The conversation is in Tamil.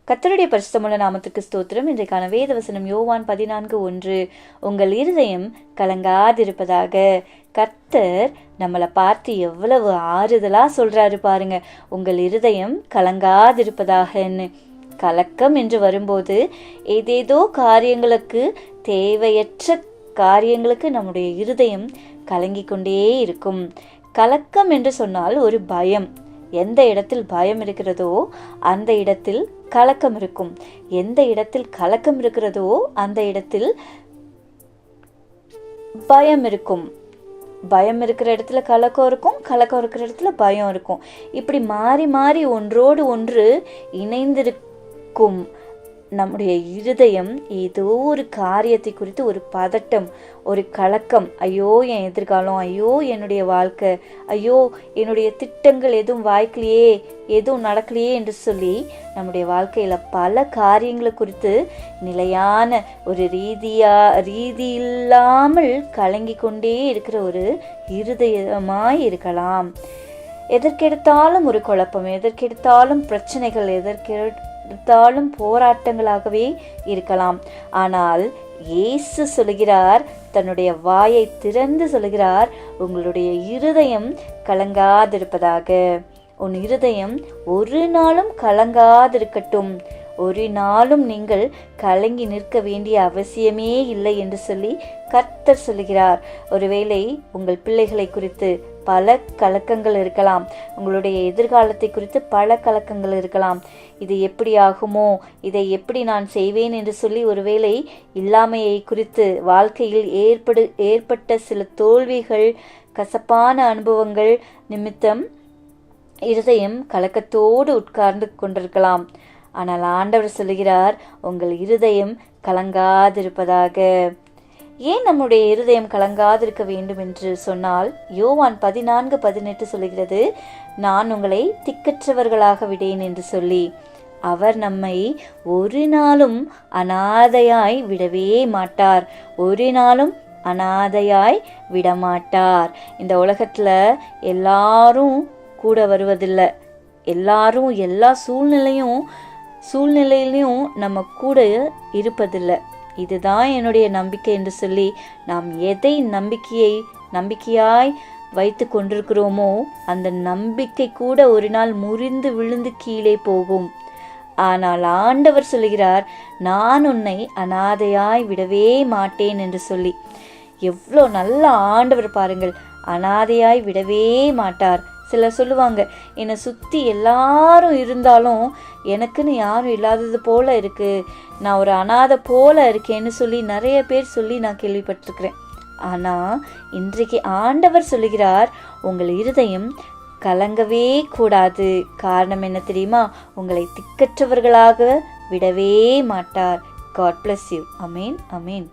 கர்த்தருடைய பரிசுத்தமுள்ள நாமத்துக்கு ஸ்தோத்திரம். இன்றைக்கான வேத வசனம் யோவான் 14:1. உங்கள் இருதயம் கலங்காதிருப்பதாக. கர்த்தர் நம்மளை பார்த்து எவ்வளவு ஆறுதலா சொல்றாரு பாருங்க. உங்கள் இருதயம் கலங்காதிருப்பதாகன்னு. கலக்கம் என்று வரும்போது ஏதேதோ காரியங்களுக்கு, தேவையற்ற காரியங்களுக்கு நம்முடைய இருதயம் கலங்கி கொண்டே இருக்கும். கலக்கம் என்று சொன்னால் ஒரு பயம். எந்த இடத்தில் பயம் இருக்கிறதோ அந்த இடத்தில் கலக்கம் இருக்கும். எந்த இடத்தில் கலக்கம் இருக்கிறதோ அந்த இடத்தில் பயம் இருக்கும். பயம் இருக்கிற இடத்துல கலக்கம் இருக்கும், கலக்கம் இருக்கிற இடத்துல பயம் இருக்கும். இப்படி மாறி மாறி ஒன்றோடு ஒன்று இணைந்திருக்கும். நம்முடைய இருதயம் ஏதோ ஒரு காரியத்தை குறித்து ஒரு பதட்டம், ஒரு கலக்கம். ஐயோ என் எதிர்காலம், ஐயோ என்னுடைய வாழ்க்கை, ஐயோ என்னுடைய திட்டங்கள் எதுவும் வாய்க்கலையே, எதுவும் நடக்கலையே என்று சொல்லி நம்முடைய வாழ்க்கையில பல காரியங்களை குறித்து நிலையான ஒரு ரீதி இல்லாமல் கலங்கி கொண்டே இருக்கிற ஒரு இருதயமாய் இருக்கலாம். எதற்கெடுத்தாலும் ஒரு குழப்பம், எதற்கெடுத்தாலும் பிரச்சனைகள், எதற்கெடுத்தாலும் போராட்டங்களாகவே இருக்கலாம். ஆனால் இயேசு சொல்கிறார், தன்னுடைய வாயை திறந்து சொல்கிறார், உங்களுடைய இருதயம் கலங்காதிருப்பதாக. உன் இருதயம் ஒரு நாளும் கலங்காதிருக்கட்டும். ஒரு நாளும் நீங்கள் கலங்கி நிற்க வேண்டிய அவசியமே இல்லை என்று சொல்லி கர்த்தர் சொல்கிறார். ஒருவேளை உங்கள் பிள்ளைகளை குறித்து பல கலக்கங்கள் இருக்கலாம். உங்களுடைய எதிர்காலத்தை குறித்து பல கலக்கங்கள் இருக்கலாம். இது எப்படி ஆகுமோ, இதை எப்படி நான் செய்வேன் என்று சொல்லி ஒருவேளை இல்லாமையை குறித்து, வாழ்க்கையில் ஏற்பட்ட சில தோல்விகள், கசப்பான அனுபவங்கள் நிமித்தம் இருதயம் கலக்கத்தோடு உட்கார்ந்து கொண்டிருக்கலாம். ஆனால் ஆண்டவர் சொல்கிறார், உங்கள் இருதயம் கலங்காதிருப்பதாக. ஏன் நம்முடைய இருதயம் கலங்காதிருக்க வேண்டும் என்று சொன்னால், யோவான் 14:18 சொல்கிறது, நான் உங்களை திக்கற்றவர்களாக விடேன் என்று சொல்லி. அவர் நம்மை ஒரு நாளும் அனாதையாய் விடவே மாட்டார். ஒரு நாளும் அனாதையாய் விடமாட்டார். இந்த உலகத்துல எல்லாரும் கூட வருவதில்லை. எல்லாரும் எல்லா சூழ்நிலையிலையும் நம்ம கூட இருப்பதில்லை. இதுதான் என்னுடைய நம்பிக்கை என்று சொல்லி நாம் எதை நம்பிக்கையாய் வைத்து கொண்டிருக்கிறோமோ அந்த நம்பிக்கை கூட ஒரு நாள் முறிந்து விழுந்து கீழே போகும். ஆனால் ஆண்டவர் சொல்கிறார், நான் உன்னை அனாதையாய் விடவே மாட்டேன் என்று சொல்லி. எவ்வளோ நல்ல ஆண்டவர் பாருங்கள். அனாதையாய் விடவே மாட்டார். சிலர் சொல்லுவாங்க, என்னை சுற்றி எல்லாரும் இருந்தாலும் எனக்குன்னு யாரும் இல்லாதது போல இருக்கு, நான் ஒரு அனாதை போல இருக்கேன்னு சொல்லி நிறைய பேர் சொல்லி நான் கேள்விப்பட்டிருக்கிறேன். ஆனால் இன்றைக்கு ஆண்டவர் சொல்லுகிறார், உங்கள் இருதயம் கலங்கவே கூடாது. காரணம் என்ன தெரியுமா? உங்களை திக்கற்றவர்களாக விடவே மாட்டார். God bless you. Amen. Amen.